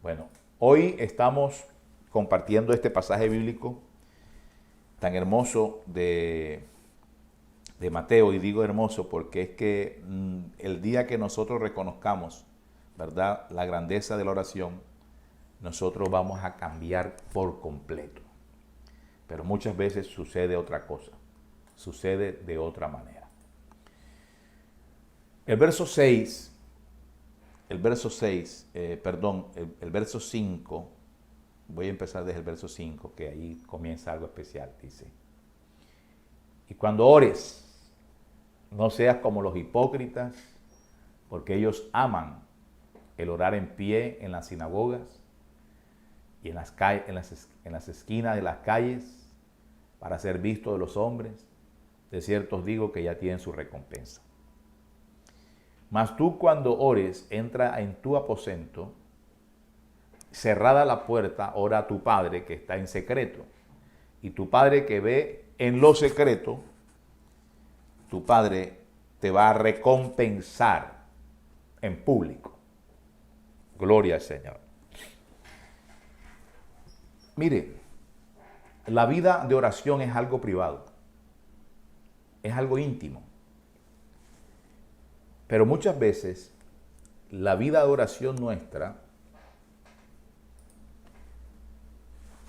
Bueno, hoy estamos compartiendo este pasaje bíblico tan hermoso de Mateo, y digo hermoso porque es que el día que nosotros reconozcamos, ¿verdad?, la grandeza de la oración, nosotros vamos a cambiar por completo. Pero muchas veces sucede otra cosa, sucede de otra manera. El verso 6, el verso 5, voy a empezar desde el verso 5, que ahí comienza algo especial, dice: y cuando ores, no seas como los hipócritas, porque ellos aman el orar en pie en las sinagogas y en las esquinas de las calles para ser vistos de los hombres. De cierto os digo que ya tienen su recompensa. Mas tú, cuando ores, entra en tu aposento, cerrada la puerta, ora a tu Padre que está en secreto. Y tu Padre que ve en lo secreto, tu Padre te va a recompensar en público. Gloria al Señor. Mire, la vida de oración es algo privado, es algo íntimo. Pero muchas veces la vida de oración nuestra,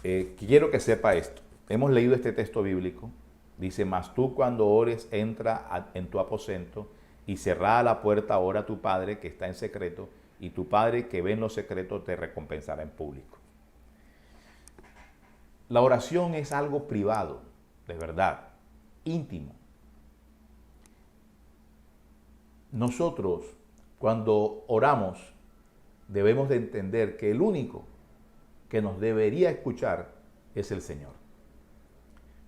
quiero que sepa esto. Hemos leído este texto bíblico. Dice: mas tú, cuando ores, entra en tu aposento y cerrada la puerta, ora a tu Padre que está en secreto, y tu Padre que ve en lo secreto te recompensará en público. La oración es algo privado, de verdad, íntimo. Nosotros, cuando oramos, debemos de entender que el único que nos debería escuchar es el Señor.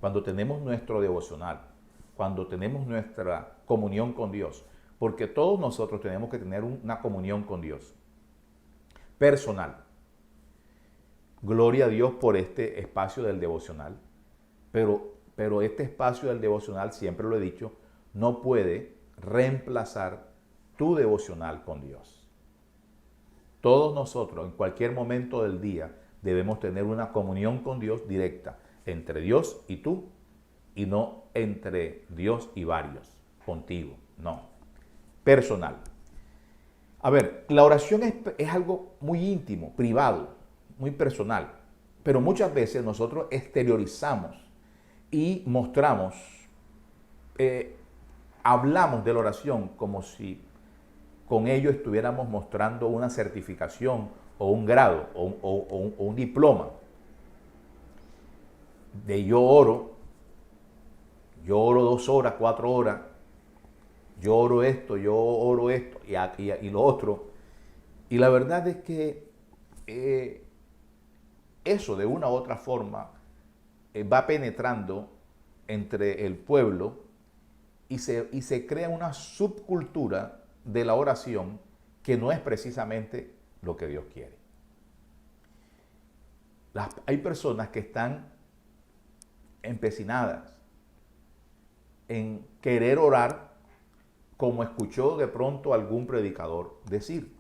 Cuando tenemos nuestro devocional, cuando tenemos nuestra comunión con Dios, porque todos nosotros tenemos que tener una comunión con Dios personal. Gloria a Dios por este espacio del devocional, pero este espacio del devocional, siempre lo he dicho, no puede reemplazar tu devocional con Dios. Todos nosotros, en cualquier momento del día, debemos tener una comunión con Dios directa, entre Dios y tú, y no entre Dios y varios, contigo, no, personal. A ver, la oración es algo muy íntimo, privado, muy personal, pero muchas veces nosotros exteriorizamos y mostramos, hablamos de la oración como si con ello estuviéramos mostrando una certificación o un grado o un diploma de yo oro 2 horas, 4 horas, yo oro esto y lo otro. Y la verdad es que eso de una u otra forma va penetrando entre el pueblo y se crea una subcultura de la oración que no es precisamente lo que Dios quiere. Hay personas que están empecinadas en querer orar como escuchó de pronto algún predicador decir.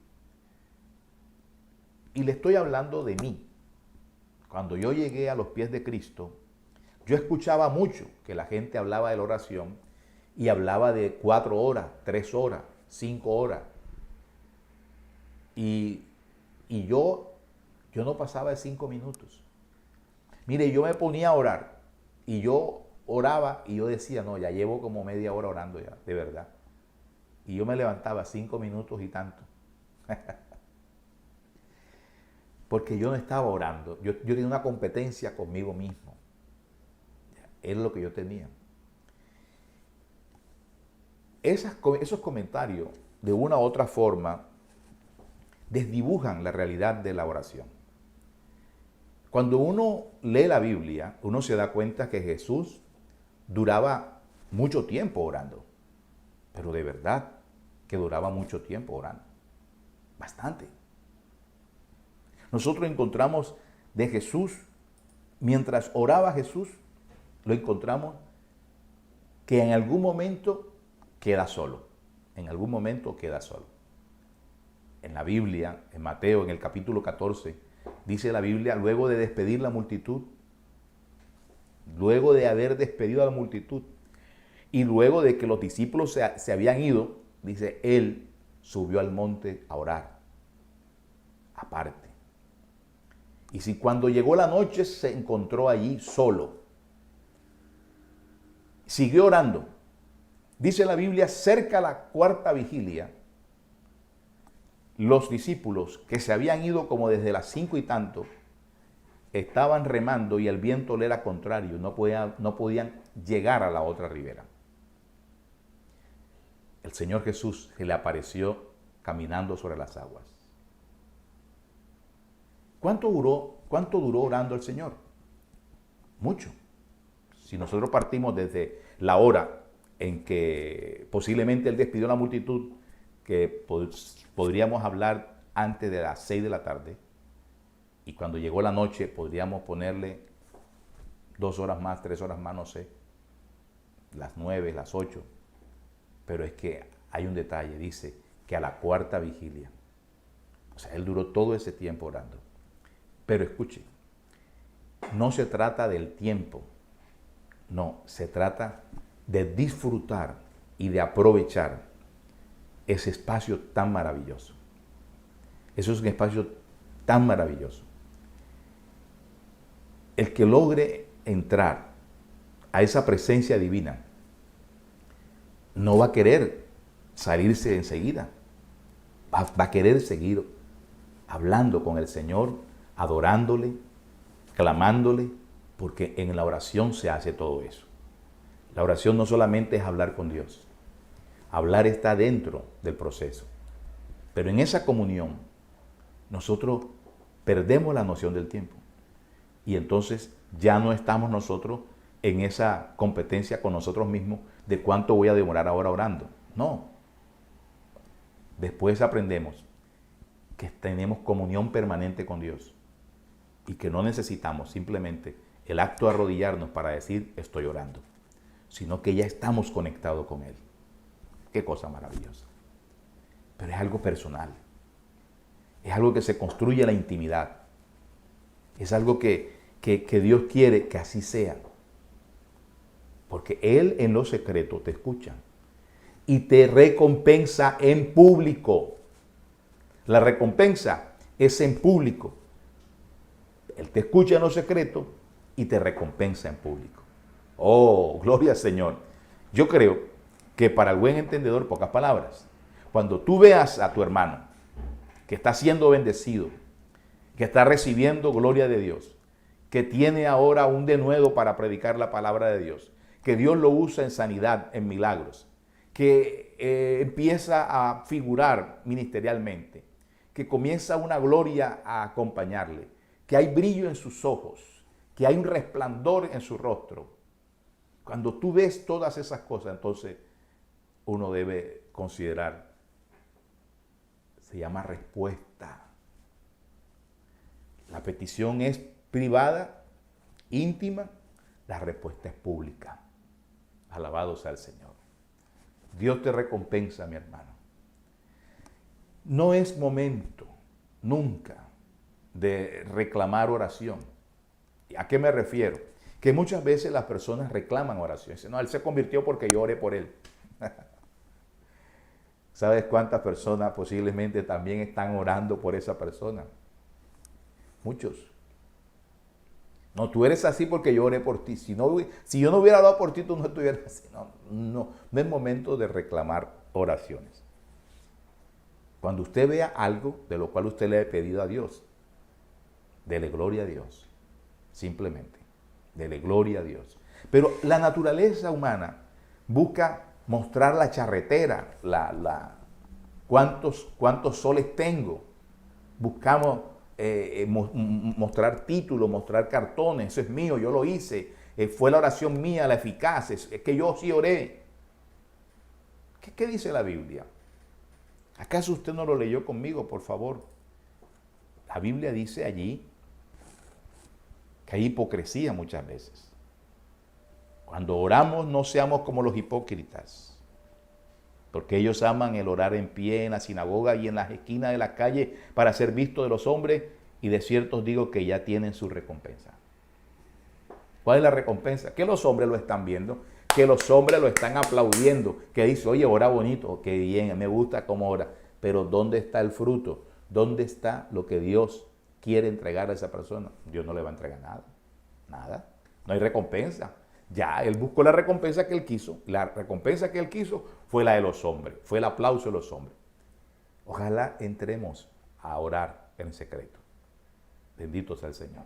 Y le estoy hablando de mí. Cuando yo llegué a los pies de Cristo, yo escuchaba mucho que la gente hablaba de la oración y hablaba de 4 horas, 3 horas, 5 horas. Y yo no pasaba de 5 minutos. Mire, yo me ponía a orar y yo oraba y yo decía: no, ya llevo como media hora orando ya, de verdad. Y yo me levantaba 5 minutos y tanto. Porque yo no estaba orando. Yo tenía una competencia conmigo mismo. Es lo que yo tenía. Esos comentarios, de una u otra forma, desdibujan la realidad de la oración. Cuando uno lee la Biblia, uno se da cuenta que Jesús duraba mucho tiempo orando. Pero de verdad que duraba mucho tiempo orando. Bastante. Nosotros encontramos de Jesús, mientras oraba Jesús, lo encontramos que en algún momento queda solo. En algún momento queda solo. En la Biblia, en Mateo, en el capítulo 14, dice la Biblia, luego de despedir la multitud, luego de haber despedido a la multitud, y luego de que los discípulos se habían ido, dice, él subió al monte a orar, aparte. Y si cuando llegó la noche se encontró allí solo, siguió orando. Dice la Biblia, cerca a la cuarta vigilia, los discípulos que se habían ido como desde las 5 y tanto, estaban remando y el viento le era contrario, no podían llegar a la otra ribera. El Señor Jesús se le apareció caminando sobre las aguas. ¿Cuánto duró orando el Señor? Mucho. Si nosotros partimos desde la hora en que posiblemente Él despidió a la multitud, que podríamos hablar antes de las 6 de la tarde, y cuando llegó la noche podríamos ponerle 2 horas más, 3 horas más, no sé, las 9, las 8, pero es que hay un detalle, dice que a la cuarta vigilia, o sea, Él duró todo ese tiempo orando. Pero escuche, no se trata del tiempo, no, se trata de disfrutar y de aprovechar ese espacio tan maravilloso. Eso es un espacio tan maravilloso. El que logre entrar a esa presencia divina no va a querer salirse enseguida. Va a querer seguir hablando con el Señor, adorándole, clamándole, porque en la oración se hace todo eso. La oración no solamente es hablar con Dios. Hablar está dentro del proceso. Pero en esa comunión, nosotros perdemos la noción del tiempo. Y entonces ya no estamos nosotros en esa competencia con nosotros mismos de cuánto voy a demorar ahora orando. No. Después aprendemos que tenemos comunión permanente con Dios y que no necesitamos simplemente el acto de arrodillarnos para decir estoy orando, sino que ya estamos conectados con Él. Qué cosa maravillosa. Pero es algo personal. Es algo que se construye en la intimidad. Es algo que Dios quiere que así sea. Porque Él en lo secreto te escucha y te recompensa en público. La recompensa es en público. Él te escucha en lo secreto y te recompensa en público. Oh, gloria al Señor. Yo creo que para el buen entendedor, pocas palabras. Cuando tú veas a tu hermano que está siendo bendecido, que está recibiendo gloria de Dios, que tiene ahora un denuedo para predicar la palabra de Dios, que Dios lo usa en sanidad, en milagros, que empieza a figurar ministerialmente, que comienza una gloria a acompañarle, que hay brillo en sus ojos, que hay un resplandor en su rostro. Cuando tú ves todas esas cosas, entonces uno debe considerar, se llama respuesta. La petición es privada, íntima, la respuesta es pública. Alabado sea el Señor. Dios te recompensa, mi hermano. No es momento, nunca, de reclamar oración. ¿A qué me refiero? Que muchas veces las personas reclaman oración. Dicen, no, él se convirtió porque yo oré por él. ¿Sabes cuántas personas posiblemente también están orando por esa persona? Muchos. No, tú eres así porque yo oré por ti. Si yo no hubiera orado por ti, tú no estuvieras así. No es momento de reclamar oraciones. Cuando usted vea algo de lo cual usted le ha pedido a Dios, dele gloria a Dios. Simplemente, dele gloria a Dios. Pero la naturaleza humana busca mostrar la charretera, cuántos soles tengo. Buscamos mostrar títulos, mostrar cartones, eso es mío, yo lo hice, fue la oración mía la eficaz, es que yo sí oré. ¿Qué dice la Biblia? ¿Acaso usted no lo leyó conmigo, por favor? La Biblia dice allí que hay hipocresía muchas veces. Cuando oramos no seamos como los hipócritas. porque ellos aman el orar en pie en la sinagoga y en las esquinas de las calles para ser vistos de los hombres, y de cierto os digo que ya tienen su recompensa. ¿Cuál es la recompensa? Que los hombres lo están viendo, que los hombres lo están aplaudiendo, que dice, oye, ora bonito, qué bien, me gusta cómo ora, pero ¿dónde está el fruto? ¿Dónde está lo que Dios quiere entregar a esa persona? Dios no le va a entregar nada, nada, no hay recompensa. Ya, él buscó la recompensa que él quiso. La recompensa que él quiso fue la de los hombres, fue el aplauso de los hombres. Ojalá entremos a orar en secreto. Bendito sea el Señor.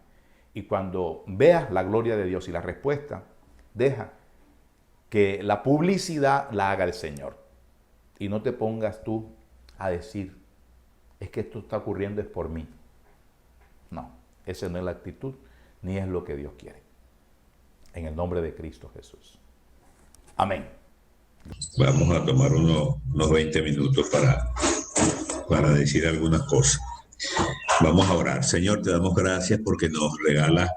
Y cuando veas la gloria de Dios y la respuesta, deja que la publicidad la haga el Señor. Y no te pongas tú a decir, es que esto está ocurriendo es por mí. No, esa no es la actitud, ni es lo que Dios quiere. En el nombre de Cristo Jesús. Amén. Vamos a tomar unos 20 minutos para decir algunas cosas. Vamos a orar. Señor, te damos gracias porque nos regalas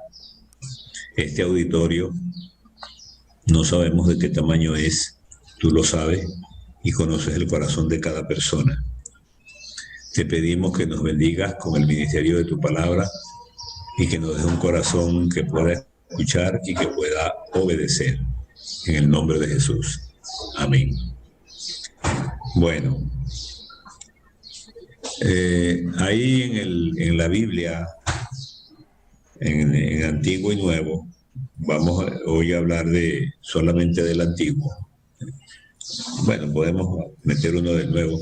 este auditorio. No sabemos de qué tamaño es, tú lo sabes y conoces el corazón de cada persona. Te pedimos que nos bendigas con el ministerio de tu palabra y que nos des un corazón que pueda escuchar y que pueda obedecer. En el nombre de Jesús. Amén. Bueno, ahí en la Biblia, en Antiguo y Nuevo, vamos hoy a hablar solamente del Antiguo. Bueno, podemos meter uno del Nuevo.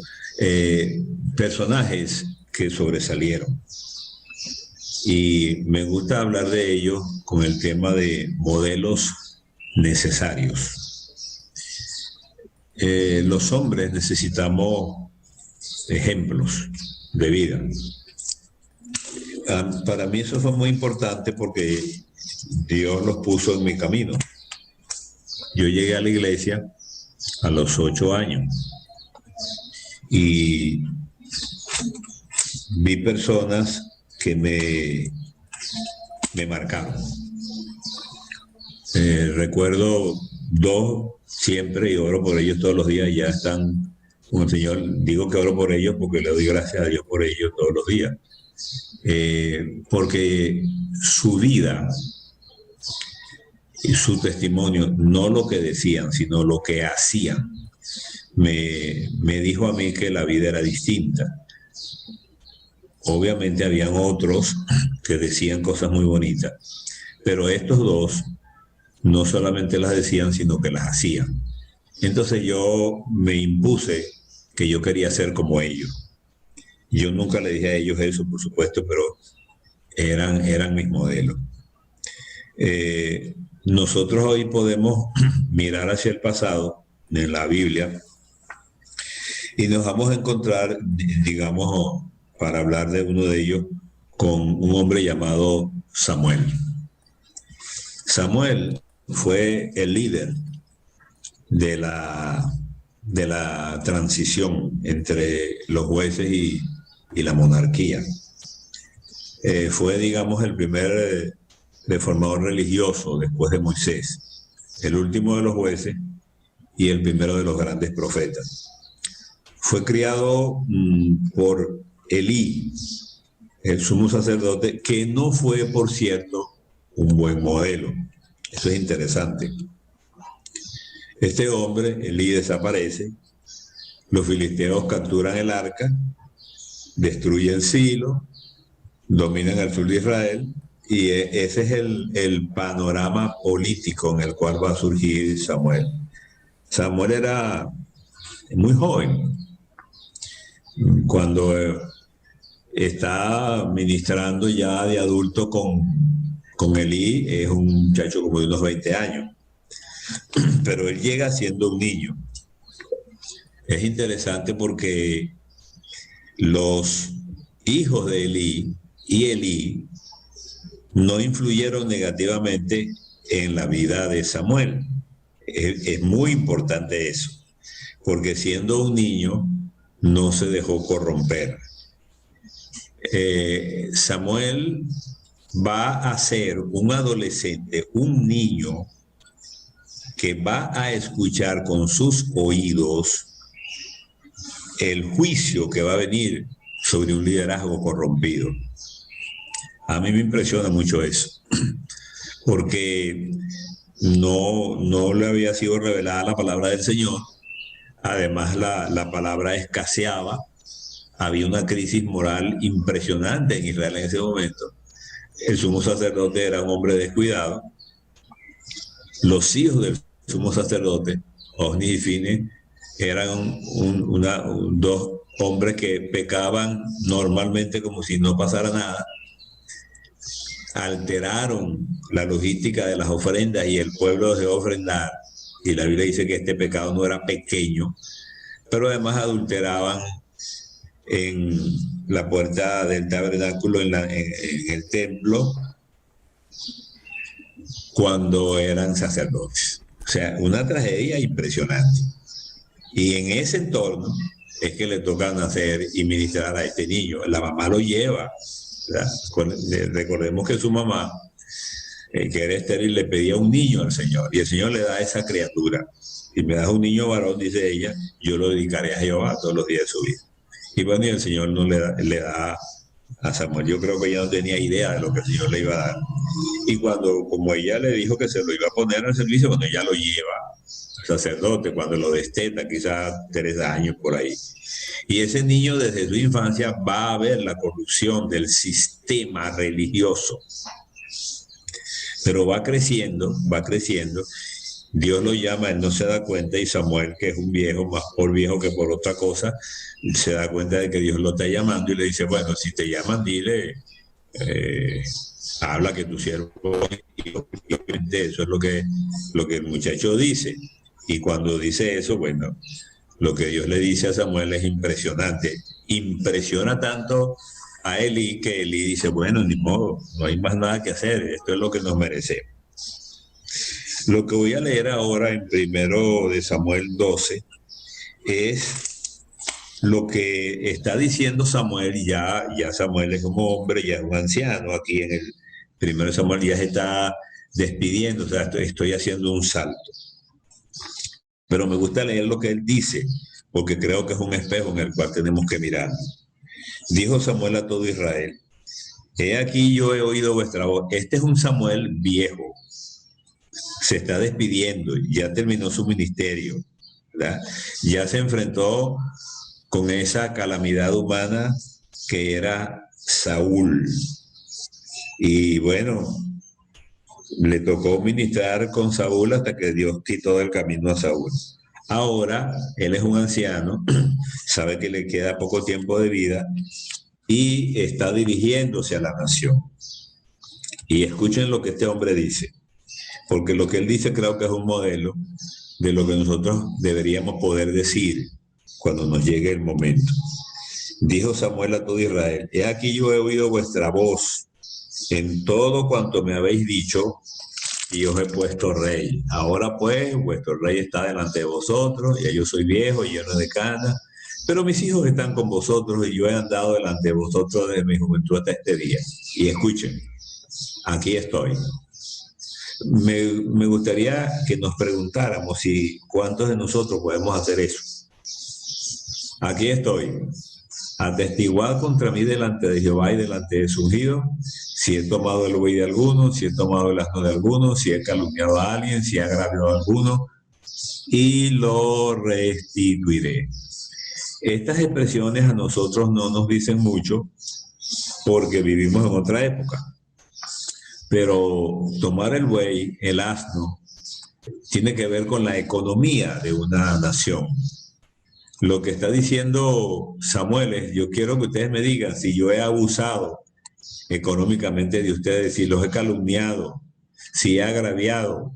Personajes que sobresalieron. Y me gusta hablar de ellos con el tema de modelos necesarios. Los hombres necesitamos ejemplos de vida. Para mí eso fue muy importante porque Dios los puso en mi camino. Yo llegué a la iglesia a los 8 años y vi personas que me marcaron. Recuerdo 2 siempre y oro por ellos todos los días, ya están con el Señor. Digo que oro por ellos porque le doy gracias a Dios por ellos todos los días. Porque su vida y su testimonio, no lo que decían, sino lo que hacían, me dijo a mí que la vida era distinta. Obviamente habían otros que decían cosas muy bonitas, pero estos 2 no solamente las decían, sino que las hacían. Entonces yo me impuse que yo quería ser como ellos. Yo nunca le dije a ellos eso, por supuesto, pero eran mis modelos. Nosotros hoy podemos mirar hacia el pasado en la Biblia y nos vamos a encontrar, digamos, para hablar de uno de ellos, con un hombre llamado Samuel. Samuel fue el líder de la transición entre los jueces y la monarquía. Fue, digamos, el primer reformador religioso después de Moisés, el último de los jueces y el primero de los grandes profetas. Fue criado por Elí, el sumo sacerdote, que no fue, por cierto, un buen modelo. Eso es interesante. Este hombre, Elí, desaparece, los filisteos capturan el arca, destruyen Silo, dominan el sur de Israel, y ese es el panorama político en el cual va a surgir Samuel. Samuel era muy joven cuando está ministrando ya de adulto con Elí. Es un muchacho como de unos 20 años, pero él llega siendo un niño. Es interesante porque los hijos de Elí y Elí no influyeron negativamente en la vida de Samuel. Es muy importante eso, porque siendo un niño no se dejó corromper. Samuel va a ser un adolescente, un niño que va a escuchar con sus oídos el juicio que va a venir sobre un liderazgo corrompido. A mí me impresiona mucho eso, porque no le había sido revelada la palabra del Señor. Además, la palabra escaseaba. Había una crisis moral impresionante en Israel en ese momento. El sumo sacerdote era un hombre descuidado. Los hijos del sumo sacerdote, Ofni y Fine, eran dos hombres que pecaban normalmente como si no pasara nada. Alteraron la logística de las ofrendas y el pueblo dejó de ofrendar. Y la Biblia dice que este pecado no era pequeño, pero además adulteraban en la puerta del tabernáculo, en el templo, cuando eran sacerdotes. O sea, una tragedia impresionante. Y en ese entorno es que le toca nacer y ministrar a este niño. La mamá lo lleva, ¿verdad? Recordemos que su mamá, que era estéril, le pedía un niño al Señor, y el Señor le da esa criatura. Si me das un niño varón, dice ella, yo lo dedicaré a Jehová todos los días de su vida. Y bueno, y el Señor no le da a Samuel. Yo creo que ella no tenía idea de lo que el Señor le iba a dar. Y como ella le dijo que se lo iba a poner al servicio, cuando ella lo lleva al sacerdote, cuando lo desteta, quizás 3 años por ahí. Y ese niño desde su infancia va a ver la corrupción del sistema religioso. Pero va creciendo. Dios lo llama, él no se da cuenta, y Samuel, que es un viejo, más por viejo que por otra cosa, se da cuenta de que Dios lo está llamando y le dice, bueno, si te llaman, dile, habla que tu siervo, y eso es lo que el muchacho dice. Y cuando dice eso, bueno, lo que Dios le dice a Samuel es impresionante. Impresiona tanto a Elí que Elí dice, bueno, ni modo, no hay más nada que hacer, esto es lo que nos merecemos. Lo que voy a leer ahora en 1 de Samuel 12 es lo que está diciendo Samuel. Ya Samuel es un hombre, ya es un anciano. Aquí en el 1 de Samuel ya se está despidiendo, o sea, estoy haciendo un salto. Pero me gusta leer lo que él dice, porque creo que es un espejo en el cual tenemos que mirar. Dijo Samuel a todo Israel, he aquí yo he oído vuestra voz. Este es un Samuel viejo. Se está despidiendo, ya terminó su ministerio, ¿verdad? Ya se enfrentó con esa calamidad humana que era Saúl. Y bueno, le tocó ministrar con Saúl hasta que Dios quitó del camino a Saúl. Ahora, él es un anciano, sabe que le queda poco tiempo de vida y está dirigiéndose a la nación. Y escuchen lo que este hombre dice, porque lo que él dice creo que es un modelo de lo que nosotros deberíamos poder decir cuando nos llegue el momento. Dijo Samuel a todo Israel, he aquí yo he oído vuestra voz en todo cuanto me habéis dicho, y os he puesto rey. Ahora pues, vuestro rey está delante de vosotros, ya yo soy viejo, lleno de canas, pero mis hijos están con vosotros, y yo he andado delante de vosotros desde mi juventud hasta este día. Y escuchen, aquí estoy. Me gustaría que nos preguntáramos si cuántos de nosotros podemos hacer eso. Aquí estoy, atestiguad contra mí delante de Jehová y delante de su ungido, si he tomado el buey de alguno, si he tomado el asno de alguno, si he calumniado a alguien, si he agraviado a alguno, y lo restituiré. Estas expresiones a nosotros no nos dicen mucho porque vivimos en otra época. Pero tomar el buey, el asno, tiene que ver con la economía de una nación. Lo que está diciendo Samuel es, yo quiero que ustedes me digan si yo he abusado económicamente de ustedes, si los he calumniado, si he agraviado,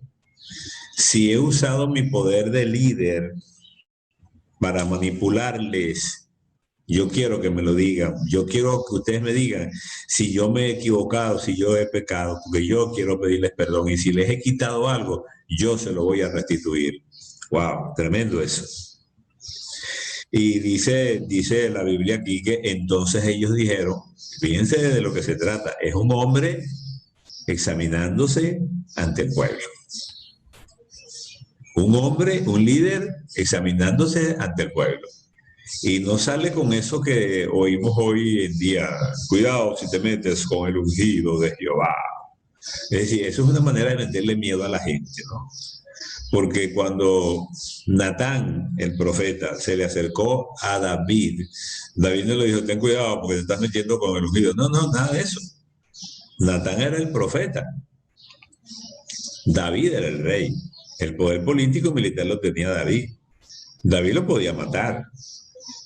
si he usado mi poder de líder para manipularles. Yo quiero que me lo digan. Yo quiero que ustedes me digan si yo me he equivocado, si yo he pecado, porque yo quiero pedirles perdón. Y si les he quitado algo, yo se lo voy a restituir. ¡Wow! Tremendo eso. Y dice la Biblia aquí que entonces ellos dijeron, fíjense de lo que se trata, es un hombre examinándose ante el pueblo. Un hombre, un líder examinándose ante el pueblo. Y no sale con eso que oímos hoy en día, cuidado si te metes con el ungido de Jehová. Es decir, eso es una manera de meterle miedo a la gente, ¿no? Porque cuando Natán, el profeta, se le acercó a David, David no le dijo, ten cuidado porque te estás metiendo con el ungido. No, no, nada de eso. Natán era el profeta. David era el rey. El poder político y militar lo tenía David. David lo podía matar,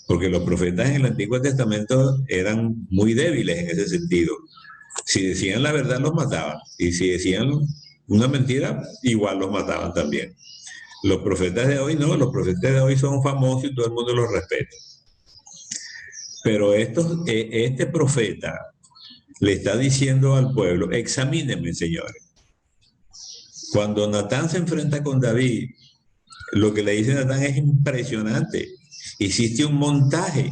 porque los profetas en el Antiguo Testamento eran muy débiles en ese sentido. Si decían la verdad, los mataban. Y si decían una mentira, igual los mataban también. Los profetas de hoy no, los profetas de hoy son famosos y todo el mundo los respeta. Pero este profeta le está diciendo al pueblo, examínenme, señores. Cuando Natán se enfrenta con David, lo que le dice Natán es impresionante. Hiciste un montaje.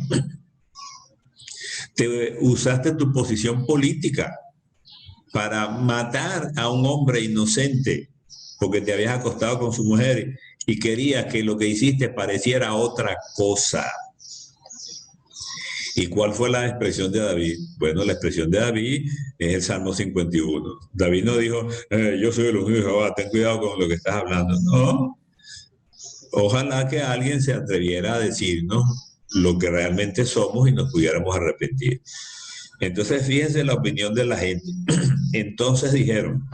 Usaste tu posición política para matar a un hombre inocente porque te habías acostado con su mujer y querías que lo que hiciste pareciera otra cosa. ¿Y cuál fue la expresión de David? Bueno, la expresión de David es el Salmo 51. David no dijo, yo soy el ungido de Jehová, ten cuidado con lo que estás hablando. No. Ojalá que alguien se atreviera a decirnos lo que realmente somos y nos pudiéramos arrepentir. Entonces, fíjense la opinión de la gente. Entonces dijeron,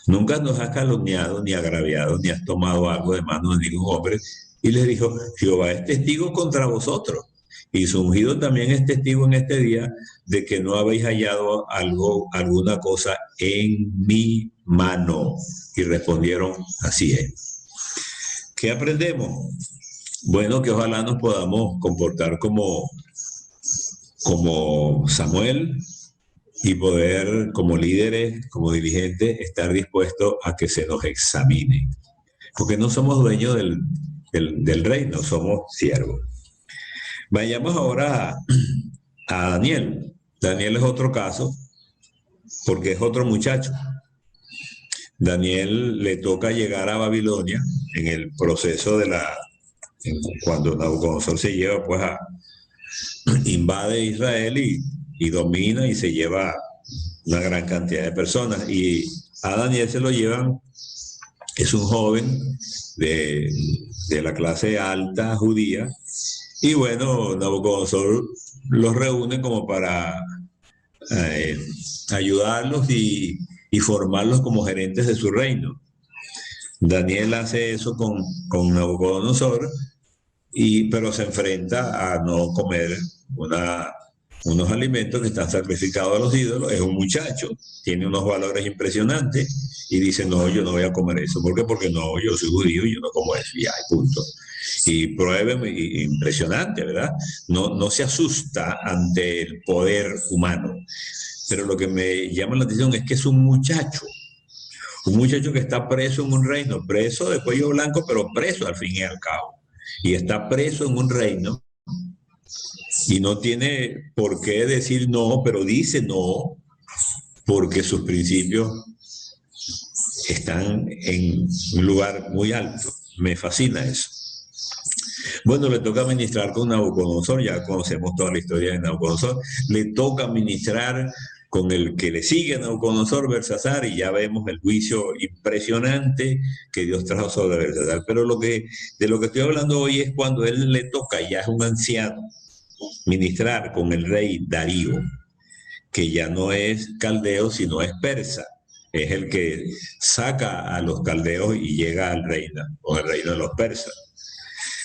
nunca nos has calumniado, ni agraviado, ni has tomado algo de mano de ningún hombre. Y les dijo, Jehová es testigo contra vosotros. Y su ungido también es testigo en este día de que no habéis hallado alguna cosa en mi mano. Y respondieron, así es. ¿Qué aprendemos? Bueno, que ojalá nos podamos comportar como Samuel y poder, como líderes, como dirigentes, estar dispuestos a que se nos examine. Porque no somos dueños del reino, somos siervos. Vayamos ahora a Daniel. Daniel es otro caso, porque es otro muchacho. Daniel le toca llegar a Babilonia en el proceso cuando Nabucodonosor se lleva, pues invade Israel y domina y se lleva una gran cantidad de personas. Y a Daniel se lo llevan, es un joven de la clase alta judía, y bueno, Nabucodonosor los reúne como para ayudarlos y formarlos como gerentes de su reino. Daniel hace eso con Nabucodonosor, pero se enfrenta a no comer unos alimentos que están sacrificados a los ídolos. Es un muchacho, tiene unos valores impresionantes y dice, no, yo no voy a comer eso. ¿Por qué? Porque no, yo soy judío y yo no como eso. Y ya, punto. Y pruébeme, impresionante, ¿verdad? No se asusta ante el poder humano. Pero lo que me llama la atención es que es un muchacho que está preso en un reino, preso de cuello blanco, pero preso al fin y al cabo. Y está preso en un reino y no tiene por qué decir no, pero dice no, porque sus principios están en un lugar muy alto. Me fascina eso. Bueno, le toca ministrar con Nabucodonosor, ya conocemos toda la historia de Nabucodonosor, le toca ministrar con el que le sigue a Nabucodonosor, Belsasar, y ya vemos el juicio impresionante que Dios trajo sobre Belsasar. Pero de lo que estoy hablando hoy es cuando él le toca, ya es un anciano, ministrar con el rey Darío, que ya no es caldeo, sino es persa. Es el que saca a los caldeos y llega al reino, o al reino de los persas.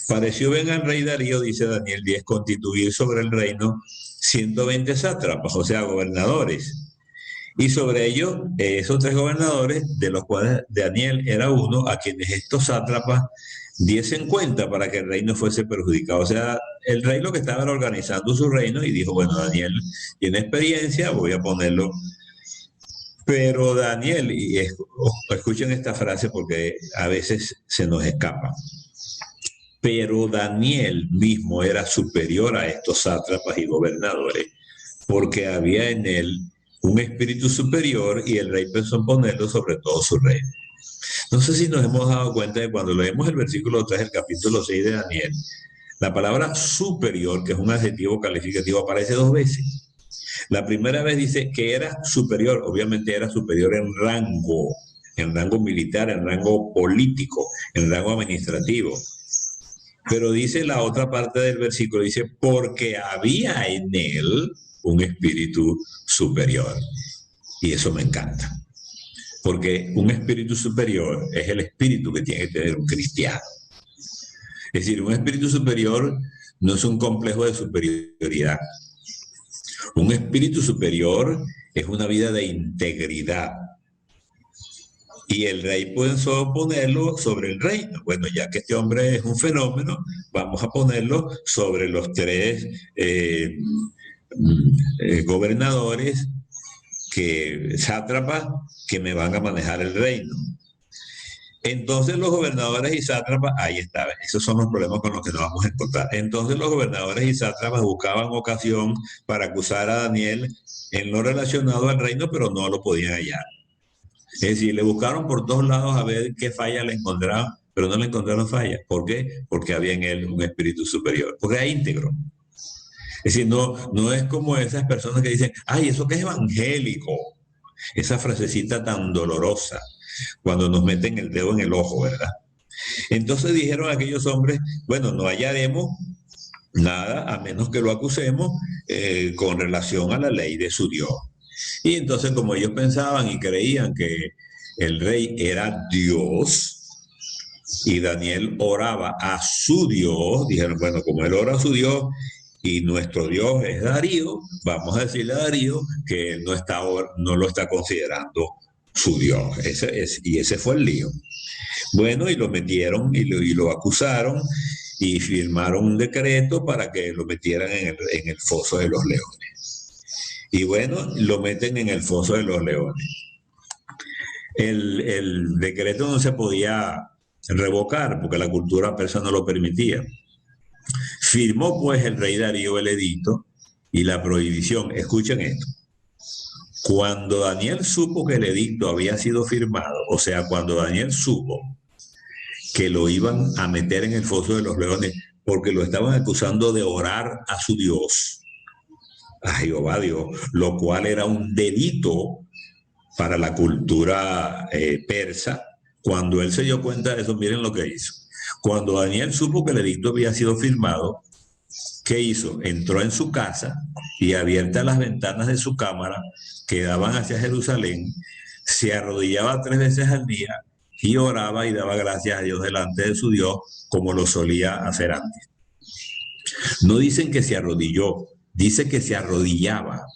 Pareció bien al rey Darío, dice Daniel 10, constituir sobre el reino 120 sátrapas, o sea, gobernadores. Y sobre ellos, esos 3 gobernadores, de los cuales Daniel era uno, a quienes estos sátrapas diesen cuenta para que el reino fuese perjudicado. O sea, el rey lo que estaba era organizando su reino y dijo, bueno, Daniel tiene experiencia, voy a ponerlo. Pero Daniel, y escuchen esta frase porque a veces se nos escapa, pero Daniel mismo era superior a estos sátrapas y gobernadores, porque había en él un espíritu superior y el rey pensó en ponerlo sobre todo su reino. No sé si nos hemos dado cuenta de cuando leemos el versículo 3 del capítulo 6 de Daniel, La palabra superior, que es un adjetivo calificativo, aparece 2 veces. La primera vez dice que era superior, obviamente era superior en rango militar, en rango político, en rango administrativo. Pero dice la otra parte del versículo, dice, porque había en él un espíritu superior. Y eso me encanta, porque un espíritu superior es el espíritu que tiene que tener un cristiano. Es decir, un espíritu superior no es un complejo de superioridad. Un espíritu superior es una vida de integridad. Y el rey puede ponerlo sobre el reino. Bueno, ya que este hombre es un fenómeno, vamos a ponerlo sobre los tres gobernadores, sátrapas, que me van a manejar el reino. Entonces los gobernadores y sátrapas, ahí está, esos son los problemas con los que nos vamos a encontrar. Entonces los gobernadores y sátrapas buscaban ocasión para acusar a Daniel en lo relacionado al reino, pero no lo podían hallar. Es decir, le buscaron por todos lados a ver qué falla le encontraron, pero no le encontraron falla. ¿Por qué? Porque había en él un espíritu superior, porque era íntegro. Es decir, no es como esas personas que dicen, ay, eso que es evangélico, esa frasecita tan dolorosa, cuando nos meten el dedo en el ojo, ¿verdad? Entonces dijeron aquellos hombres, bueno, no hallaremos nada a menos que lo acusemos con relación a la ley de su Dios. Y entonces, como ellos pensaban y creían que el rey era Dios y Daniel oraba a su Dios, dijeron, bueno, como él ora a su Dios y nuestro Dios es Darío, vamos a decirle a Darío que él no lo está considerando su Dios. Y ese fue el lío. Bueno, y lo metieron y lo acusaron y firmaron un decreto para que lo metieran en el foso de los leones. Y bueno, lo meten en el foso de los leones. El decreto no se podía revocar porque la cultura persa no lo permitía. Firmó pues el rey Darío el edicto y la prohibición. Escuchen esto. Cuando Daniel supo que el edicto había sido firmado, o sea, cuando Daniel supo que lo iban a meter en el foso de los leones porque lo estaban acusando de orar a su Dios, a Jehová Dios, lo cual era un delito para la cultura persa. Cuando él se dio cuenta de eso, miren lo que hizo. Cuando Daniel supo que el edicto había sido firmado, ¿qué hizo? Entró en su casa y abiertas las ventanas de su cámara que daban hacia Jerusalén, se arrodillaba 3 veces al día y oraba y daba gracias a Dios delante de su Dios como lo solía hacer antes. No dicen que se arrodilló, dice que se arrodillaba.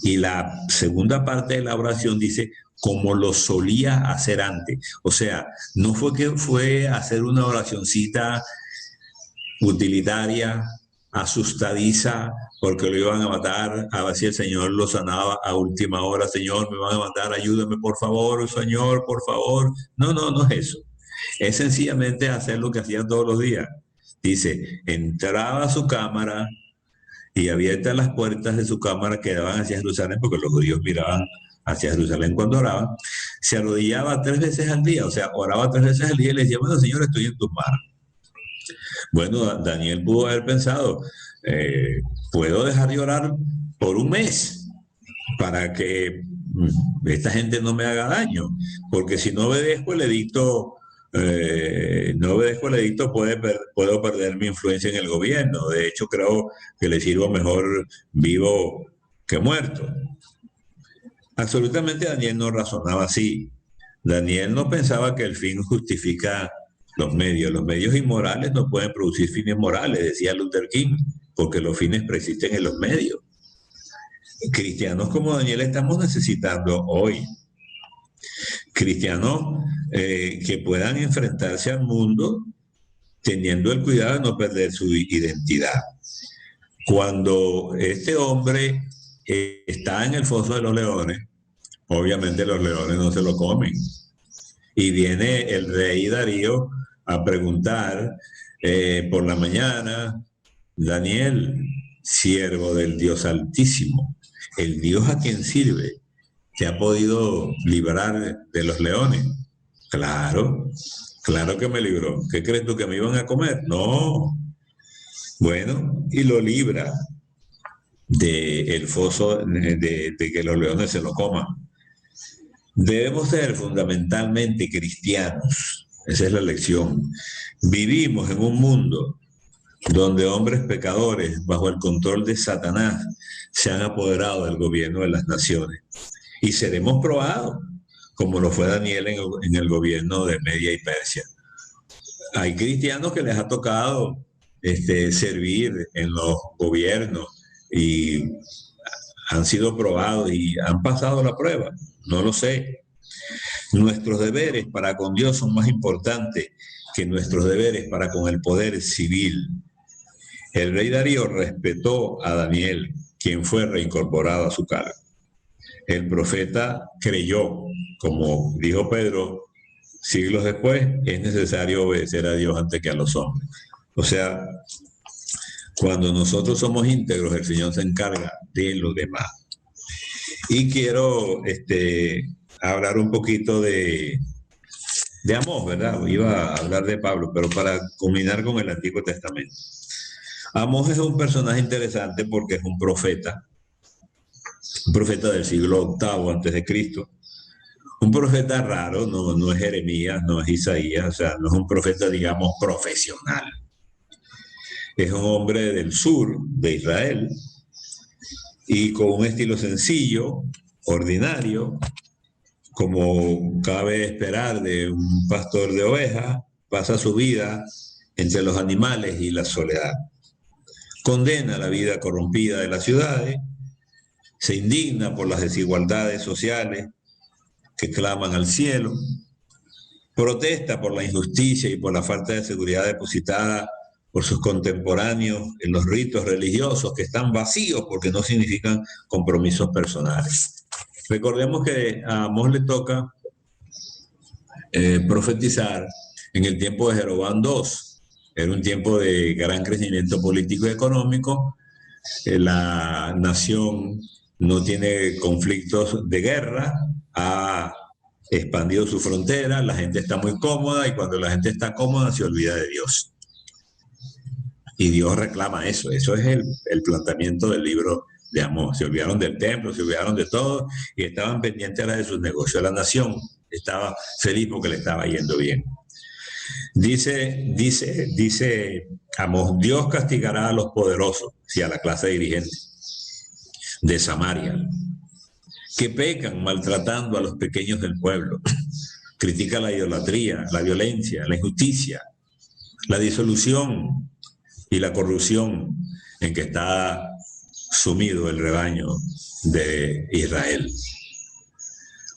Y la segunda parte de la oración dice como lo solía hacer antes. O sea, no fue que fue a hacer una oracioncita utilitaria, asustadiza, porque lo iban a matar, a ver si el Señor lo sanaba a última hora. Señor, me van a matar, ayúdame por favor, Señor, por favor. No es eso. Es sencillamente hacer lo que hacían todos los días. Dice, entraba a su cámara y abiertas las puertas de su cámara que daban hacia Jerusalén, porque los judíos miraban hacia Jerusalén cuando oraban, se arrodillaba 3 veces al día, o sea, oraba 3 veces al día y le decía, bueno, Señor, estoy en tus manos. Bueno, Daniel pudo haber pensado, puedo dejar de orar por un mes para que esta gente no me haga daño, porque si no obedezco el edicto, puedo perder mi influencia en el gobierno. De hecho, creo que le sirvo mejor vivo que muerto. Absolutamente Daniel no razonaba así. Daniel no pensaba que el fin justifica los medios. Los medios inmorales no pueden producir fines morales, decía Luther King, porque los fines persisten en los medios. Cristianos como Daniel estamos necesitando hoy. Cristianos que puedan enfrentarse al mundo teniendo el cuidado de no perder su identidad. Cuando este hombre está en el foso de los leones, obviamente los leones no se lo comen. Y viene el rey Darío a preguntar por la mañana, Daniel, siervo del Dios Altísimo, el Dios a quien sirve, ¿te ha podido librar de los leones? Claro, claro que me libró. ¿Qué crees tú, que me iban a comer? No, Bueno, y lo libra del foso de que los leones se lo coman. Debemos ser fundamentalmente cristianos. Esa es la lección. Vivimos en un mundo donde hombres pecadores, bajo el control de Satanás, se han apoderado del gobierno de las naciones. Y seremos probados, como lo fue Daniel en el gobierno de Media y Persia. Hay cristianos que les ha tocado servir en los gobiernos y han sido probados y han pasado la prueba. No lo sé. Nuestros deberes para con Dios son más importantes que nuestros deberes para con el poder civil. El rey Darío respetó a Daniel, quien fue reincorporado a su cargo. El profeta creyó, como dijo Pedro siglos después, es necesario obedecer a Dios antes que a los hombres. O sea, cuando nosotros somos íntegros, el Señor se encarga de lo demás. Y quiero hablar un poquito de Amós, ¿verdad? Iba a hablar de Pablo, pero para combinar con el Antiguo Testamento. Amós es un personaje interesante porque es un profeta del siglo VIII antes de Cristo. Un profeta raro, no es Jeremías, no es Isaías, o sea, no es un profeta, digamos, profesional. Es un hombre del sur de Israel y con un estilo sencillo, ordinario, como cabe esperar de un pastor de ovejas, pasa su vida entre los animales y la soledad. Condena la vida corrompida de las ciudades, se indigna por las desigualdades sociales que claman al cielo, protesta por la injusticia y por la falta de seguridad depositada por sus contemporáneos en los ritos religiosos que están vacíos porque no significan compromisos personales. Recordemos que a Amós le toca profetizar en el tiempo de Jeroboam II. Era un tiempo de gran crecimiento político y económico. La nación no tiene conflictos de guerra, ha expandido su frontera, la gente está muy cómoda y cuando la gente está cómoda se olvida de Dios. Y Dios reclama eso. Eso es el planteamiento del libro de Amós. Se olvidaron del templo, se olvidaron de todo y estaban pendientes de sus negocios. La nación estaba feliz porque le estaba yendo bien. Dice Amós, Dios castigará a los poderosos, y a la clase dirigente de Samaria, que pecan maltratando a los pequeños del pueblo. Critica la idolatría, la violencia, la injusticia, la disolución y la corrupción en que está sumido el rebaño de Israel.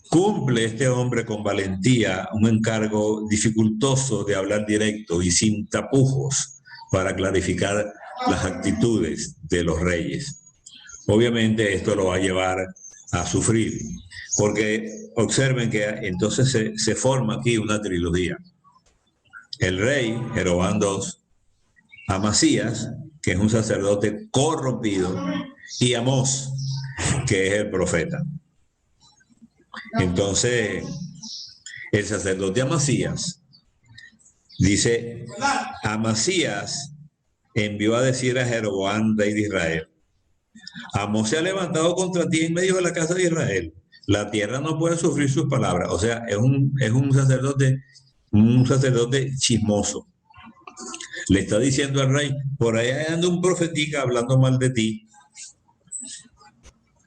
Cumple este hombre con valentía un encargo dificultoso de hablar directo y sin tapujos para clarificar las actitudes de los reyes. Obviamente esto lo va a llevar a sufrir, porque observen que entonces se forma aquí una trilogía. El rey, Jeroboam II, Amasías, que es un sacerdote corrompido, y Amós, que es el profeta. Entonces, el sacerdote Amasías dice, Amasías envió a decir a Jeroboam, rey de Israel, Amós se ha levantado contra ti en medio de la casa de Israel. La tierra no puede sufrir sus palabras. O sea, es un sacerdote chismoso. Le está diciendo al rey, por ahí anda un profetica hablando mal de ti,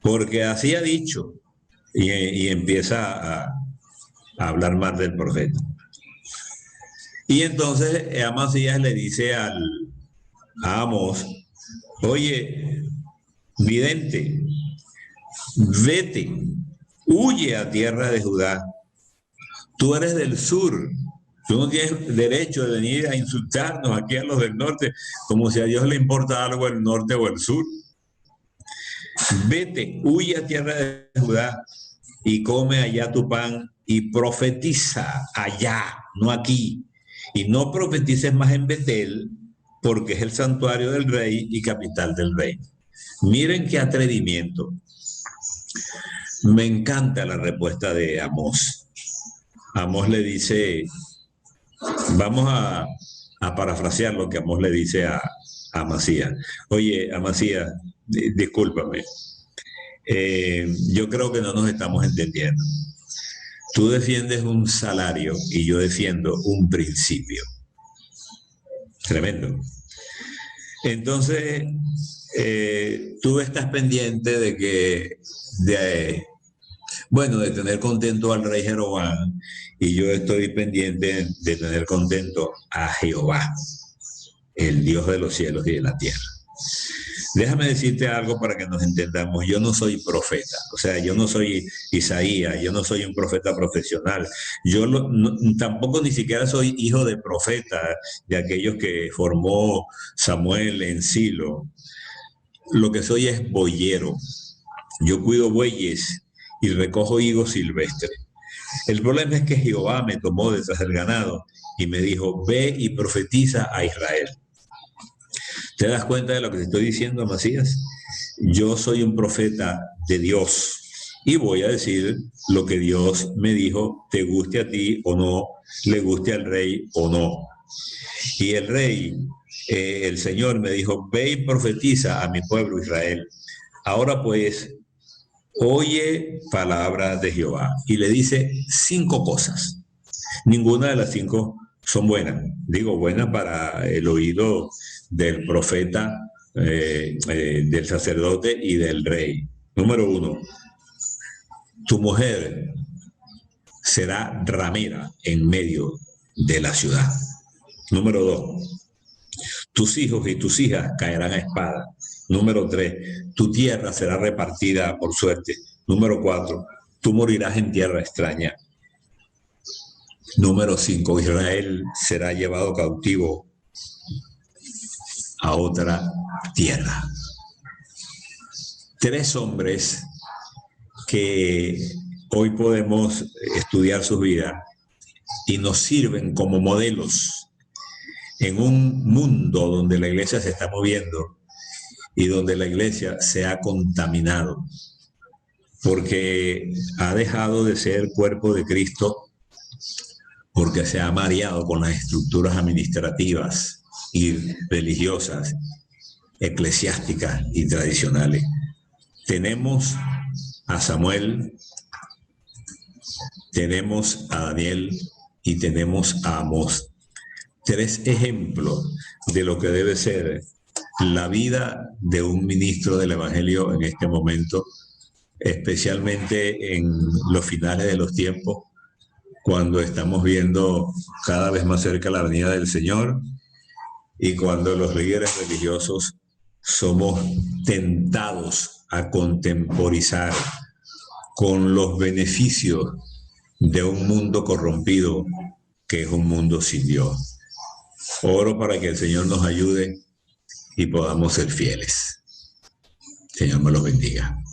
porque así ha dicho, y empieza a hablar mal del profeta. Y entonces Amasías le dice a Amós, oye, vidente, vete, huye a tierra de Judá. Tú eres del sur. Tú no tienes derecho de venir a insultarnos aquí a los del norte, como si a Dios le importa algo el norte o el sur. Vete, huye a tierra de Judá y come allá tu pan y profetiza allá, no aquí. Y no profetices más en Betel, porque es el santuario del rey y capital del rey. Miren qué atrevimiento. Me encanta la respuesta de Amós. Amós le dice, vamos a parafrasear lo que Amós le dice Amasías. Oye, Amasías, discúlpame. Yo creo que no nos estamos entendiendo. Tú defiendes un salario y yo defiendo un principio. Tremendo. Entonces, tú estás pendiente de que, bueno, de tener contento al rey Jeroboam, y yo estoy pendiente de tener contento a Jehová, el Dios de los cielos y de la tierra. Déjame decirte algo para que nos entendamos. Yo no soy profeta, o sea, yo no soy Isaías, yo no soy un profeta profesional. Tampoco ni siquiera soy hijo de profeta, de aquellos que formó Samuel en Silo. Lo que soy es boyero. Yo cuido bueyes y recojo higos silvestres. El problema es que Jehová me tomó detrás del ganado y me dijo, ve y profetiza a Israel. ¿Te das cuenta de lo que te estoy diciendo, Amasías? Yo soy un profeta de Dios y voy a decir lo que Dios me dijo, te guste a ti o no, le guste al rey o no. Y el rey, el Señor me dijo, ve y profetiza a mi pueblo Israel. Ahora pues, oye palabra de Jehová. Y le dice 5 cosas. Ninguna de las 5 son buenas. Digo, buenas para el oído del profeta, del sacerdote y del rey. Número 1, tu mujer será ramera en medio de la ciudad. Número 2, tus hijos y tus hijas caerán a espada. Número 3, tu tierra será repartida por suerte. Número 4, tú morirás en tierra extraña. Número 5, Israel será llevado cautivo a otra tierra. 3 hombres que hoy podemos estudiar su vida y nos sirven como modelos en un mundo donde la iglesia se está moviendo y donde la iglesia se ha contaminado porque ha dejado de ser cuerpo de Cristo, porque se ha mareado con las estructuras administrativas y religiosas, eclesiásticas y tradicionales. Tenemos a Samuel, tenemos a Daniel y tenemos a Amós. 3 ejemplos de lo que debe ser la vida de un ministro del Evangelio en este momento, especialmente en los finales de los tiempos, cuando estamos viendo cada vez más cerca la venida del Señor y cuando los líderes religiosos somos tentados a contemporizar con los beneficios de un mundo corrompido que es un mundo sin Dios. Oro para que el Señor nos ayude y podamos ser fieles. Señor me los bendiga.